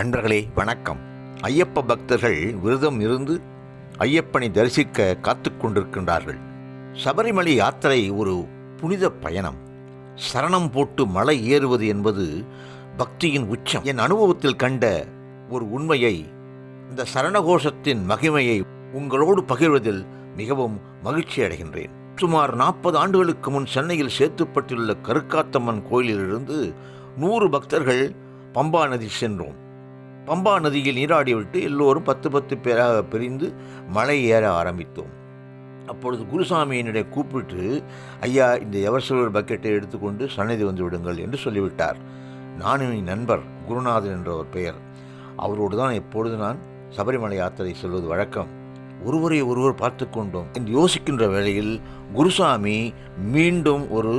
அன்பர்களே வணக்கம். ஐயப்ப பக்தர்கள் விரதம் இருந்து ஐயப்பனை தரிசிக்க காத்து கொண்டிருக்கின்றார்கள். சபரிமலை யாத்திரை ஒரு புனித பயணம். சரணம் போட்டு மலை ஏறுவது என்பது பக்தியின் உச்சம். என் அனுபவத்தில் கண்ட ஒரு உண்மையை, இந்த சரணகோஷத்தின் மகிமையை உங்களோடு பகிர்வதில் மிகவும் மகிழ்ச்சி அடைகின்றேன். சுமார் 40 ஆண்டுகளுக்கு முன் சென்னையில் சேத்துப்பட்டுள்ள கருக்காத்தம்மன் கோயிலிலிருந்து 100 பக்தர்கள் பம்பா நதி சென்றோம். பம்பா நதியில் நீராடிவிட்டு எல்லோரும் 10 பேராக பிரிந்து மலை ஏற ஆரம்பித்தோம். அப்பொழுது குருசாமி என்னிடையே கூப்பிட்டு, ஐயா, இந்த எவர்சில்வர் பக்கெட்டை எடுத்துக்கொண்டு சன்னதி வந்து விடுங்கள் என்று சொல்லிவிட்டார். நானும் என் நண்பர் குருநாதன் என்ற ஒரு பெயர், அவரோடு தான் எப்பொழுது நான் சபரிமலை யாத்திரை செல்வது வழக்கம். ஒருவரை ஒருவர் பார்த்து கொண்டோம் என்று யோசிக்கின்ற வேளையில் குருசாமி மீண்டும் ஒரு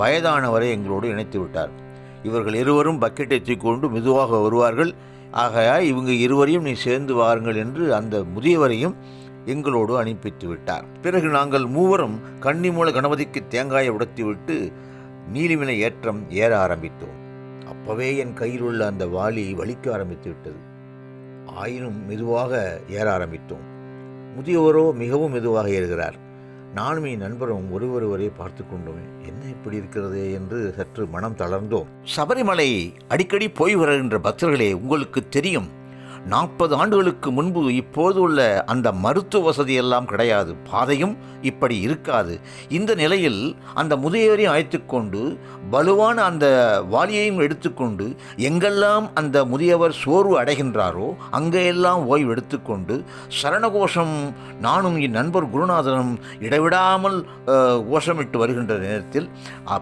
வயதானவரை எங்களோடு இணைத்து விட்டார். இவர்கள் இருவரும் பக்கெட்டை தூக்கிக்கொண்டு மெதுவாக வருவார்கள், ஆகையால் இவங்க இருவரையும் நீ சேர்ந்து வாருங்கள் என்று அந்த முதியவரையும் எங்களோடு அனுப்பித்து விட்டார். பிறகு நாங்கள் மூவரும் கன்னிமூல கணபதிக்கு தேங்காயை உடைத்துவிட்டு நீலிமலை ஏற்றம் ஏற ஆரம்பித்தோம். அப்பவே என் கையில் உள்ள அந்த வாளி வலிக்க ஆரம்பித்து விட்டது. ஆயினும் மெதுவாக ஏற ஆரம்பித்தோம். முதியவரோ மிகவும் மெதுவாக ஏறுகிறார். நானும் என் நண்பரும் ஒருவரை பார்த்து கொண்டோம். என்ன இப்படி இருக்கிறது என்று சற்று மனம் தளர்ந்தோம். சபரிமலை அடிக்கடி போய் வருகின்ற பக்தர்களே, உங்களுக்கு தெரியும், 40 ஆண்டுகளுக்கு முன்பு இப்போது உள்ள அந்த மருத்துவ வசதியெல்லாம் கிடையாது, பாதையும் இப்படி இருக்காது. இந்த நிலையில் அந்த முதியவரை அழைத்து கொண்டு வலுவான அந்த வாளியையும் எடுத்துக்கொண்டு எங்கெல்லாம் அந்த முதியவர் சோர்வு அடைகின்றாரோ அங்கெல்லாம் ஓய்வு எடுத்துக்கொண்டு சரணகோஷம் நானும் என் நண்பர் குருநாதனும் இடைவிடாமல் கோஷமிட்டு வருகின்ற நேரத்தில்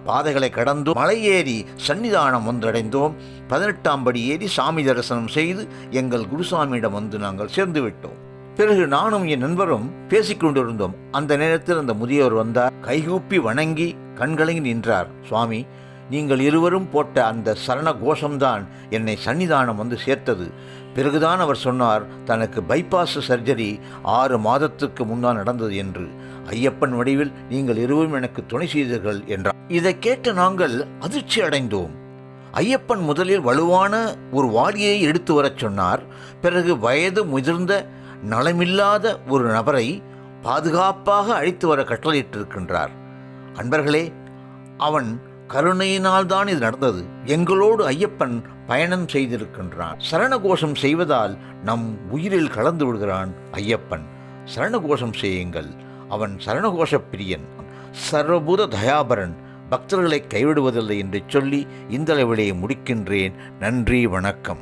பாதைகளை கடந்து மலை ஏறி சன்னிதானம் வந்தடைந்தோம். 18ஆம் படி ஏறி சாமி தரிசனம் செய்து எங்கள் குருசாமியிடம் வந்து நாங்கள் சேர்ந்து விட்டோம். பிறகு நானும் என் நண்பரும் பேசிக்கொண்டிருந்தோம். அந்த நேரத்தில் அந்த முதியவர் வந்தார். கைகூப்பி வணங்கி கண்கலங்கி நின்றார். சுவாமி, நீங்கள் இருவரும் போட்ட அந்த சரண கோஷம்தான் என்னை சன்னிதானம் வந்து சேர்த்தது. பிறகுதான் அவர் சொன்னார், தனக்கு பைபாஸ் சர்ஜரி 6 மாதத்துக்கு முன்னால் நடந்தது என்று. ஐயப்பன் வடிவில் நீங்கள் இருவரும் எனக்கு துணை செய்தீர்கள் என்றார். இதை கேட்டு நாங்கள் அதிர்ச்சி அடைந்தோம். ஐயப்பன் முதலில் வலுவான ஒரு வாளியை எடுத்து வரச் சொன்னார். பிறகு வயது முதிர்ந்த நலமில்லாத ஒரு நபரை பாதுகாப்பாக அழைத்து வர கட்டளையிட்டிருக்கின்றார். அன்பர்களே, அவன் கருணையினால் தான் இது நடந்தது. எங்களோடு ஐயப்பன் பயணம் செய்திருக்கின்றான். சரணகோஷம் செய்வதால் நம் உயிரில் கலந்து விடுகிறான் ஐயப்பன். சரணகோஷம் செய்யுங்கள். அவன் சரணகோஷ பிரியன், சர்வபூத தயாபரன், பக்தர்களை கைவிடுவதில்லை என்று சொல்லி இந்த அளவிலே முடிக்கின்றேன். நன்றி, வணக்கம்.